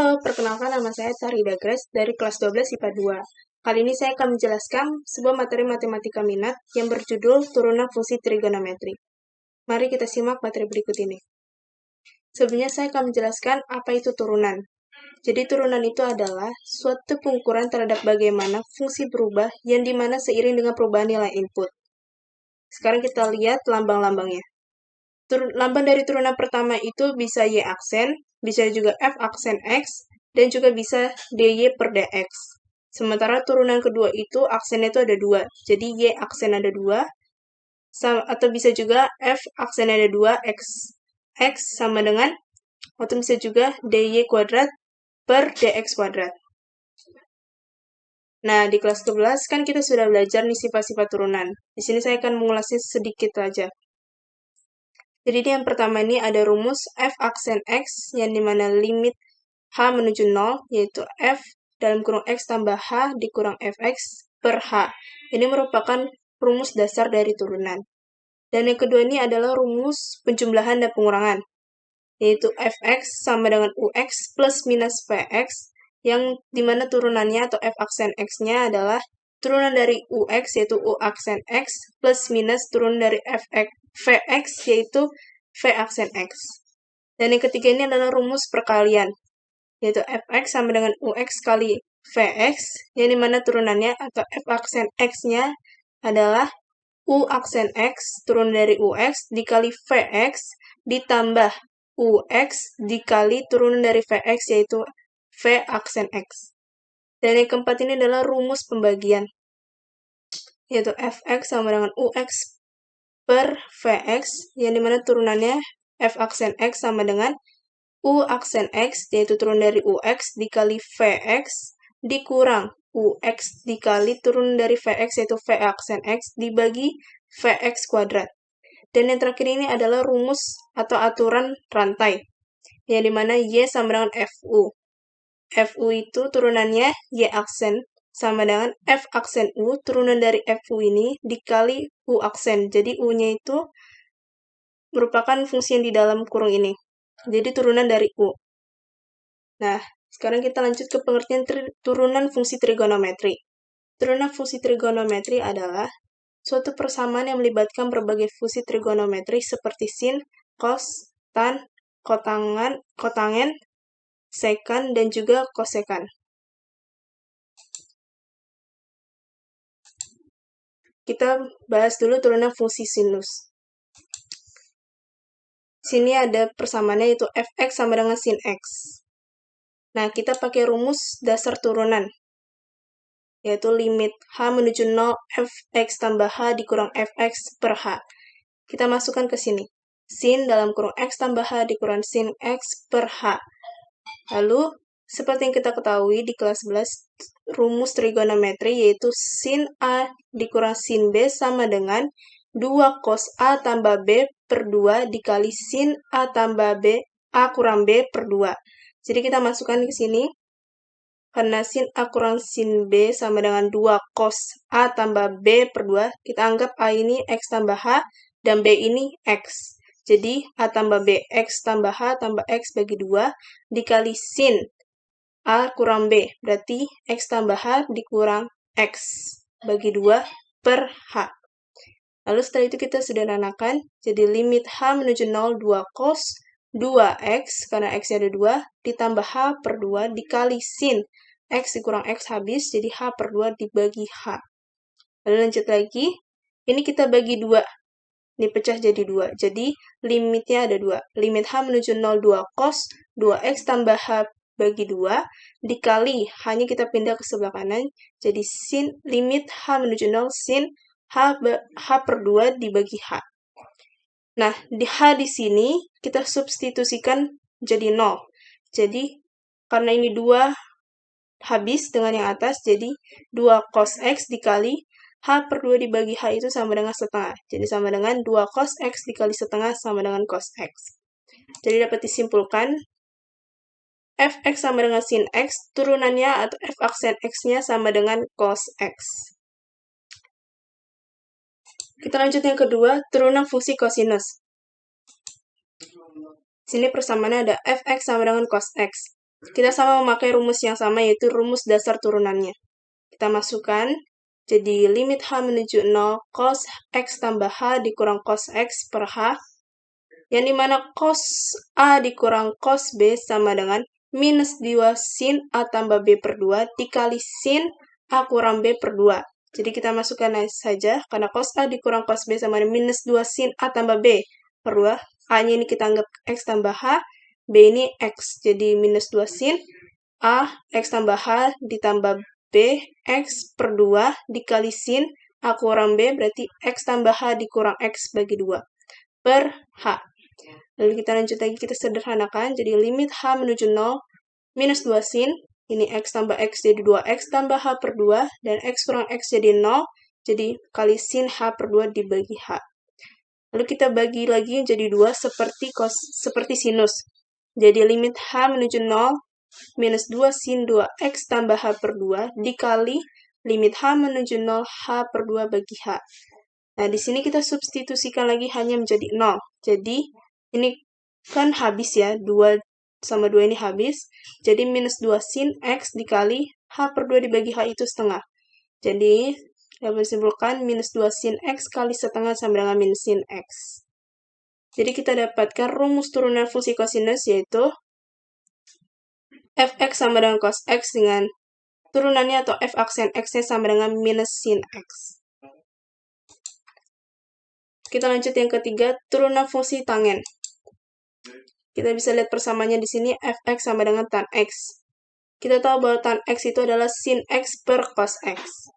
Halo, perkenalkan nama saya Tarida Grace dari kelas 12 IPA 2. Kali ini saya akan menjelaskan sebuah materi matematika minat yang berjudul Turunan Fungsi Trigonometri. Mari kita simak materi berikut ini. Sebelumnya saya akan menjelaskan apa itu turunan. Jadi turunan itu adalah suatu pengukuran terhadap bagaimana fungsi berubah yang dimana seiring dengan perubahan nilai input. Sekarang kita lihat lambang-lambangnya. Lambang dari turunan pertama itu bisa Y aksen, bisa juga F aksen X, dan juga bisa DY per DX. Sementara turunan kedua itu aksennya itu ada dua, jadi Y aksen ada dua, atau bisa juga F aksen ada dua, X sama dengan, atau bisa juga DY kuadrat per DX kuadrat. Nah, di kelas 11 kan kita sudah belajar nih sifat-sifat turunan. Di sini saya akan mengulasnya sedikit aja. Jadi yang pertama ini ada rumus F aksen X yang dimana limit H menuju 0, yaitu F dalam kurung X tambah H dikurang Fx per H. Ini merupakan rumus dasar dari turunan. Dan yang kedua ini adalah rumus penjumlahan dan pengurangan, yaitu Fx sama dengan Ux plus minus Vx, yang dimana turunannya atau F aksen X-nya adalah turunan dari Ux, yaitu U aksen X, plus minus turunan dari Vx, yaitu V aksen X. Dan yang ketiga ini adalah rumus perkalian, yaitu Fx sama dengan Ux kali Vx, yang dimana turunannya atau F aksen X-nya adalah U aksen X turun dari Ux dikali Vx ditambah Ux dikali turunan dari Vx, yaitu V aksen X. Dan yang keempat ini adalah rumus pembagian, yaitu Fx sama dengan Ux per Vx, yang dimana turunannya F aksen X sama dengan U aksen X, yaitu turun dari Ux dikali Vx dikurang Ux dikali turun dari Vx, yaitu V aksen X dibagi Vx kuadrat. Dan yang terakhir ini adalah rumus atau aturan rantai, yang dimana Y sama dengan Fu. Fu itu turunannya Y aksen sama dengan F aksen U, turunan dari Fu ini dikali U aksen. Jadi U-nya itu merupakan fungsi yang di dalam kurung ini. Jadi turunan dari U. Nah, sekarang kita lanjut ke pengertian turunan fungsi trigonometri. Turunan fungsi trigonometri adalah suatu persamaan yang melibatkan berbagai fungsi trigonometri seperti sin, cos, tan, kotangen, sekan, dan juga kosekan. Kita bahas dulu turunan fungsi sinus. Sini ada persamaannya, yaitu Fx sama dengan sin x. Nah, kita pakai rumus dasar turunan, yaitu limit H menuju 0 Fx tambah H dikurang Fx per H. Kita masukkan ke sini. Sin dalam kurung X tambah H dikurang sin X per H. Lalu, seperti yang kita ketahui di kelas 11, rumus trigonometri yaitu sin A dikurang sin B sama dengan 2 cos A tambah B per 2 dikali sin A tambah B, A kurang B per 2. Jadi kita masukkan ke sini. Karena sin A kurang sin B sama dengan 2 cos A tambah B per 2, kita anggap A ini X tambah H, dan B ini X. Jadi, A tambah B, X tambah H tambah X bagi 2, dikali sin A kurang B, berarti X tambah H dikurang X bagi 2 per H. Lalu setelah itu kita sederhanakan, jadi limit H menuju 0, 2 cos 2X, karena X ada 2, ditambah H per 2 dikali sin X dikurang X habis, jadi H per 2 dibagi H. Lalu lanjut lagi, ini kita bagi 2, dipecah jadi 2, jadi limitnya ada 2. Limit H menuju 0, 2 cos 2X tambah H bagi 2, dikali H-nya kita pindah ke sebelah kanan, jadi sin limit H menuju 0, sin H per 2 dibagi H. Nah, di H di sini kita substitusikan jadi 0. Jadi, karena ini 2 habis dengan yang atas, jadi 2 cos X dikali H per 2 dibagi H itu sama dengan setengah. Jadi sama dengan 2 cos X dikali setengah sama dengan cos X. Jadi dapat disimpulkan, Fx sama dengan sin X, turunannya atau F aksen X-nya sama dengan cos X. Kita lanjut yang kedua, turunan fungsi kosinus. Sini persamaannya ada Fx sama dengan cos X. kita sama memakai rumus yang sama, yaitu rumus dasar turunannya. Kita masukkan, jadi limit H menuju 0, cos X tambah H dikurang cos X per H, yang dimana cos A dikurang cos B sama dengan minus 2 sin A tambah B per 2 dikali sin A kurang B per 2. Jadi kita masukkan saja, karena cos A dikurang cos B sama dengan minus 2 sin A tambah B per 2. A-nya ini kita anggap X tambah H, B ini X. Jadi minus 2 sin A, X tambah H ditambah B, X per 2 dikali sin A kurang B, berarti X tambah H dikurang X bagi 2 per H. Lalu kita lanjut lagi, kita sederhanakan, jadi limit H menuju 0, minus 2 sin, ini X tambah X jadi 2X tambah H per 2, dan X kurang X jadi 0, jadi kali sin H per 2 dibagi H. Lalu kita bagi lagi jadi 2 seperti sinus. Jadi limit H menuju 0, minus 2 sin 2X tambah H per 2, dikali limit H menuju 0, H per 2 bagi H. Nah, di sini kita substitusikan lagi hanya menjadi 0. Jadi, ini kan habis ya, 2 sama 2 ini habis. Jadi, minus 2 sin X dikali H per 2 dibagi H itu setengah. Jadi, dapat disimpulkan minus 2 sin X kali setengah sama dengan minus sin X. Jadi, kita dapatkan rumus turunan fungsi kosinus, yaitu fx sama dengan cos X dengan turunannya atau f aksen X-nya sama dengan minus sin X. Kita lanjut yang ketiga, turunan fungsi tangen. Kita bisa lihat persamaannya di sini, fx sama dengan tan x. Kita tahu bahwa tan x itu adalah sin x per cos x.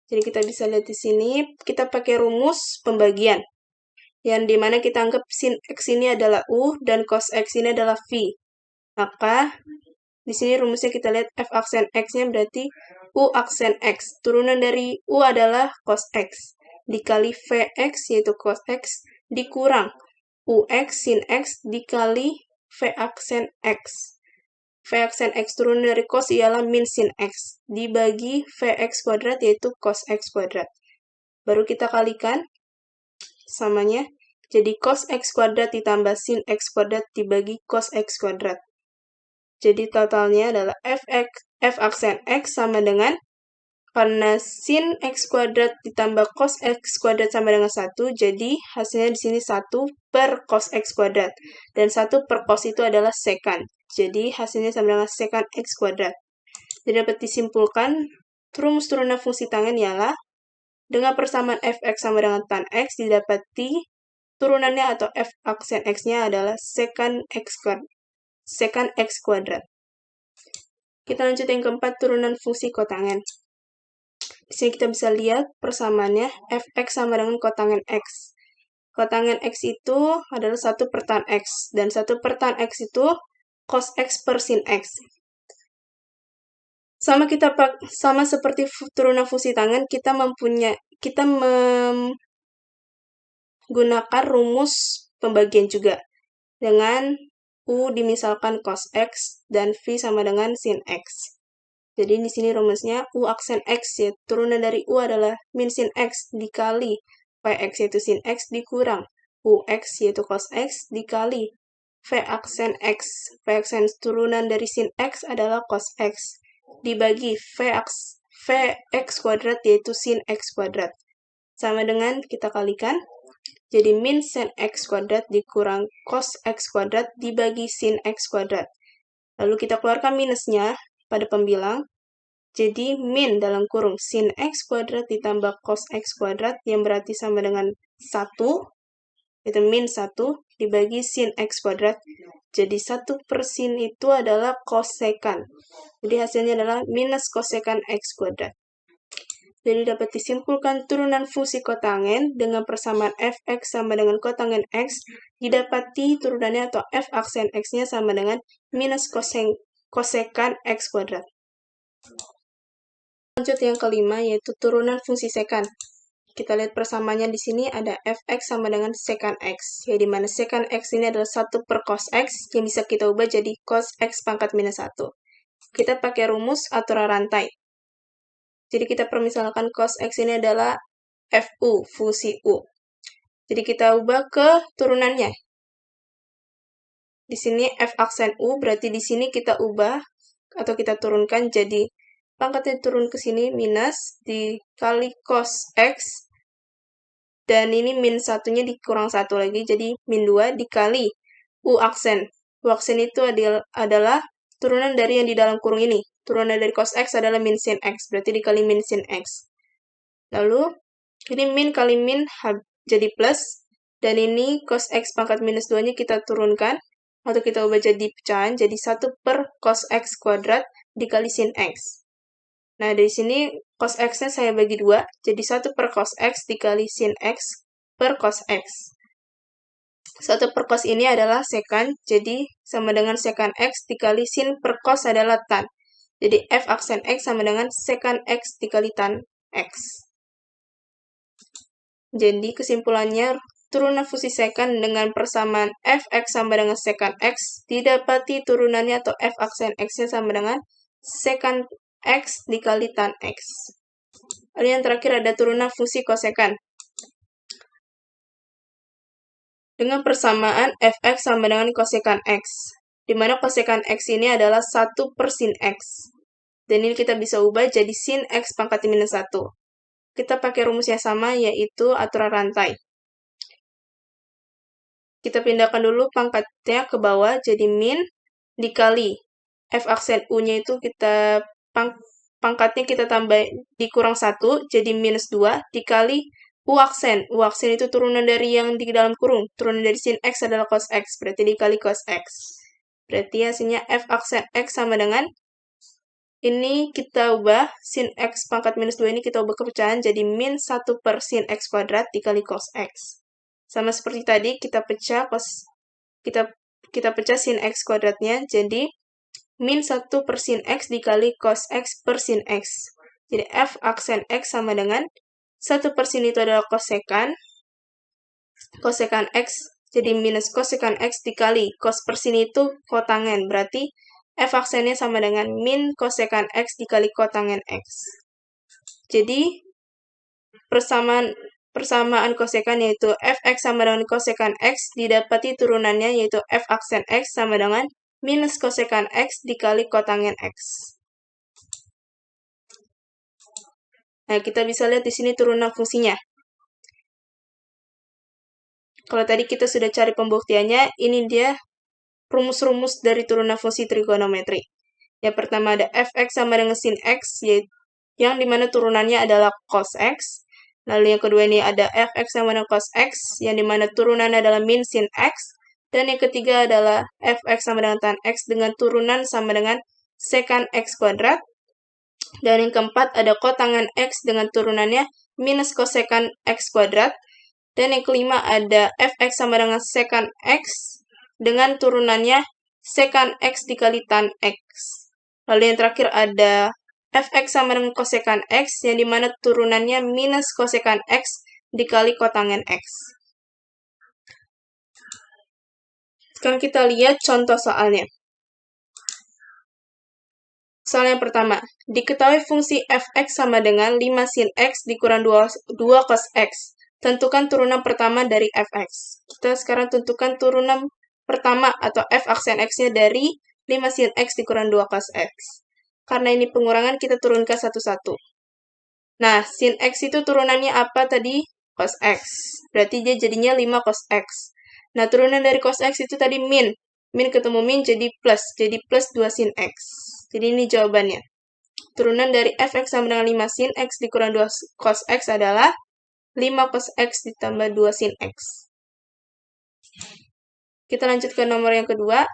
Jadi kita bisa lihat di sini, kita pakai rumus pembagian. Yang dimana kita anggap sin x ini adalah u, dan cos x ini adalah v. Maka, di sini rumusnya kita lihat f aksen x-nya berarti u aksen x. Turunan dari u adalah cos x. Dikali vx, yaitu cos x, dikurang ux sin x dikali v aksen x. V aksen x turun dari cos ialah min sin x. Dibagi vx kuadrat yaitu cos x kuadrat. Baru kita kalikan samanya. Jadi cos x kuadrat ditambah sin x kuadrat dibagi cos x kuadrat. Jadi totalnya adalah f aksen x sama dengan, karena sin x kuadrat ditambah cos x kuadrat sama dengan 1, jadi hasilnya di sini 1 per cos x kuadrat. Dan 1 per cos itu adalah secant. Jadi hasilnya sama dengan secant x kuadrat. Jadi dapat disimpulkan, rumus turunan fungsi tangen ialah, dengan persamaan fx sama dengan tan x, didapati turunannya atau f aksen x-nya adalah secant x kuadrat. Kita lanjut yang keempat, turunan fungsi kotangen. Di sini kita bisa lihat persamaannya, fx sama dengan kotangen x. Kotangen x itu adalah 1 per tan x, dan 1 per tan x itu cos x per sin x. Sama seperti turunan fungsi tangen, kita menggunakan rumus pembagian juga. Dengan u dimisalkan cos x, dan v sama dengan sin x. Jadi di sini rumusnya u aksen x, ya turunan dari u adalah min sin x dikali vx yaitu sin x dikurang ux yaitu cos x dikali v aksen x. V aksen turunan dari sin x adalah cos x dibagi vx kuadrat yaitu sin x kuadrat. Sama dengan kita kalikan. Jadi min sin x kuadrat dikurang cos x kuadrat dibagi sin x kuadrat. Lalu kita keluarkan minusnya pada pembilang. Jadi min dalam kurung sin x kuadrat ditambah cos x kuadrat yang berarti sama dengan 1, itu min 1 dibagi sin x kuadrat. Jadi 1 per sin itu adalah kosekan. Jadi hasilnya adalah minus kosekan x kuadrat. Jadi dapat disimpulkan turunan fungsi kotangen dengan persamaan fx sama dengan kotangen x, didapati turunannya atau f aksen x-nya sama dengan minus kosekan x kuadrat. Lanjut yang kelima, yaitu turunan fungsi sekant. Kita lihat persamaannya di sini ada fx sama dengan secant x, ya di mana secant x ini adalah 1 per cos x, yang bisa kita ubah jadi cos x pangkat minus 1. Kita pakai rumus aturan rantai. Jadi kita permisalkan cos x ini adalah fu, fungsi u. Jadi kita ubah ke turunannya. Di sini F aksen U, berarti di sini kita ubah atau kita turunkan jadi pangkatnya turun ke sini minus dikali cos X, dan ini min satunya dikurang 1 lagi, jadi min 2 dikali U aksen. U aksen itu adalah turunan dari yang di dalam kurung ini. Turunan dari cos X adalah min sin X, berarti dikali min sin X. Lalu, ini min kali min jadi plus, dan ini cos X pangkat minus 2-nya kita turunkan, atau kita ubah jadi pecahan, jadi 1 per cos X kuadrat dikali sin X. Nah, dari sini cos X-nya saya bagi 2, jadi 1 per cos X dikali sin X per cos X. 1 per cos ini adalah secant, jadi sama dengan secant X dikali sin per cos adalah tan. Jadi F aksen X sama dengan secant X dikali tan X. Jadi kesimpulannya, turunan fungsi secant dengan persamaan Fx sama dengan secant X didapati turunannya atau F aksen X-nya sama dengan secant X dikali tan X. Lalu yang terakhir ada turunan fungsi kosekant. Dengan persamaan Fx sama dengan kosekant X, di mana kosekant X ini adalah 1 per sin X. Dan ini kita bisa ubah jadi sin X pangkat minus 1. Kita pakai rumus yang sama, yaitu aturan rantai. Kita pindahkan dulu pangkatnya ke bawah, jadi min dikali F aksen U-nya itu kita pangkatnya kita tambah dikurang 1, jadi minus 2, dikali U aksen. U aksen itu turunan dari yang di dalam kurung. Turunan dari sin X adalah cos X, berarti dikali cos X. Berarti hasilnya F aksen X sama dengan, ini kita ubah, sin X pangkat minus 2 ini kita ubah ke pecahan, jadi min 1 per sin X kuadrat dikali cos X. Sama seperti tadi, kita pecah kita pecah sin X kuadratnya, jadi min 1 per sin X dikali cos X per sin X. Jadi F aksen X sama dengan 1 per sin itu adalah kosekant X, jadi minus kosekant X dikali cos per sin itu kotangen, berarti F aksennya sama dengan min kosekant X dikali kotangen X. Jadi persamaan kosekant yaitu Fx sama dengan kosekant X didapati turunannya yaitu F aksen X sama dengan minus kosekant X dikali kotangen X. Nah, kita bisa lihat di sini turunan fungsinya. Kalau tadi kita sudah cari pembuktiannya, ini dia rumus-rumus dari turunan fungsi trigonometri. Yang pertama ada Fx sama dengan sin X, yang dimana turunannya adalah cos X. Lalu yang kedua ini ada Fx sama dengan cos X, yang dimana turunannya adalah min sin X. Dan yang ketiga adalah Fx sama dengan tan X dengan turunan sama dengan secant X kuadrat. Dan yang keempat ada kotangen X dengan turunannya minus kosekant X kuadrat. Dan yang kelima ada Fx sama dengan secant X dengan turunannya secant X dikali tan X. Lalu yang terakhir ada Fx sama dengan kosekant X, yang dimana turunannya minus kosekant X dikali kotangen X. Sekarang kita lihat contoh soalnya. Soal yang pertama, diketahui fungsi Fx sama dengan 5 sin X dikurang 2 cos X. Tentukan turunan pertama dari Fx. Kita sekarang tentukan turunan pertama atau F aksen X-nya dari 5 sin X dikurang 2 cos X. Karena ini pengurangan, kita turunkan satu-satu. Nah, sin X itu turunannya apa tadi? Cos X. Berarti dia jadinya 5 cos X. Nah, turunan dari cos X itu tadi min. Min ketemu min jadi plus 2 sin X. Jadi ini jawabannya. Turunan dari Fx sama dengan 5 sin X dikurang 2 cos X adalah 5 cos X ditambah 2 sin X. Kita lanjut ke nomor yang kedua.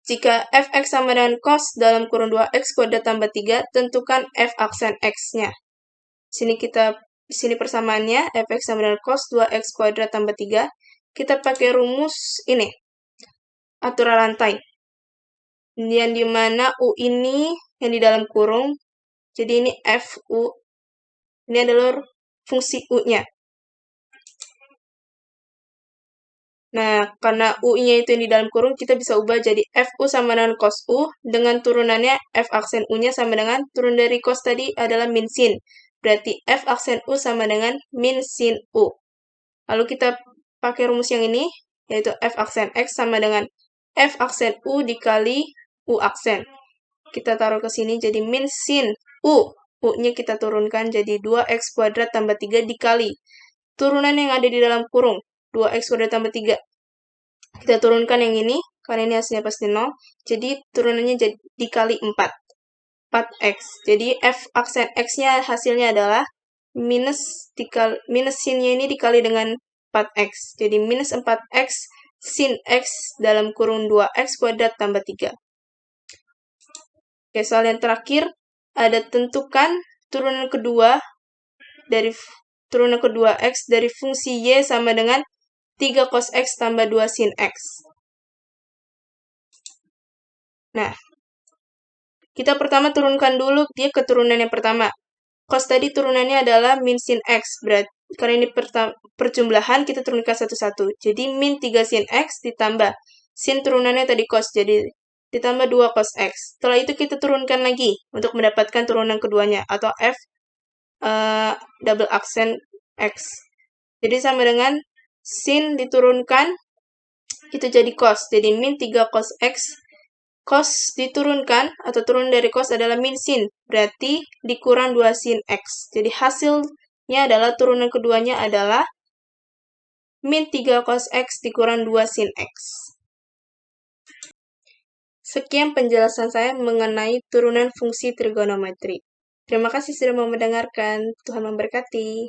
Jika Fx sama dengan cos dalam kurung 2x kuadrat tambah 3, tentukan F aksen X-nya. Sini persamaannya, Fx sama dengan cos 2x kuadrat tambah 3. Kita pakai rumus ini, aturan rantai. Yang dimana U ini yang di dalam kurung, jadi ini Fu, ini adalah fungsi U-nya. Nah, karena U-nya itu yang di dalam kurung, kita bisa ubah jadi Fu sama dengan cos U, dengan turunannya F aksen U-nya sama dengan turun dari cos tadi adalah min sin. Berarti F aksen U sama dengan min sin U. Lalu kita pakai rumus yang ini, yaitu F aksen X sama dengan F aksen U dikali U aksen. Kita taruh ke sini jadi min sin U. U-nya kita turunkan jadi 2x kuadrat tambah 3 dikali turunan yang ada di dalam kurung. 2x kuadrat tambah 3. Kita turunkan yang ini, karena ini hasilnya pasti 0. Jadi turunannya jadi dikali 4. 4x. Jadi F aksen X-nya hasilnya adalah minus sinnya ini dikali dengan 4x. Jadi minus 4x sin X dalam kurung 2x kuadrat tambah 3. Oke, soal yang terakhir, ada tentukan turunan kedua X dari fungsi Y sama dengan 3 cos X tambah 2 sin X. Nah, kita pertama turunkan dulu dia ke turunan yang pertama. Cos tadi turunannya adalah min sin X. Berarti karena ini perjumlahan, kita turunkan satu-satu. Jadi min 3 sin X ditambah sin turunannya tadi cos. Jadi ditambah 2 cos X. Setelah itu kita turunkan lagi untuk mendapatkan turunan keduanya atau F double aksen X. Jadi sama dengan sin diturunkan, itu jadi cos. Jadi min 3 cos X. Cos diturunkan, atau turun dari cos adalah min sin. Berarti dikurang 2 sin X. Jadi hasilnya adalah turunan keduanya adalah min 3 cos X dikurang 2 sin X. Sekian penjelasan saya mengenai turunan fungsi trigonometri. Terima kasih sudah mau mendengarkan. Tuhan memberkati.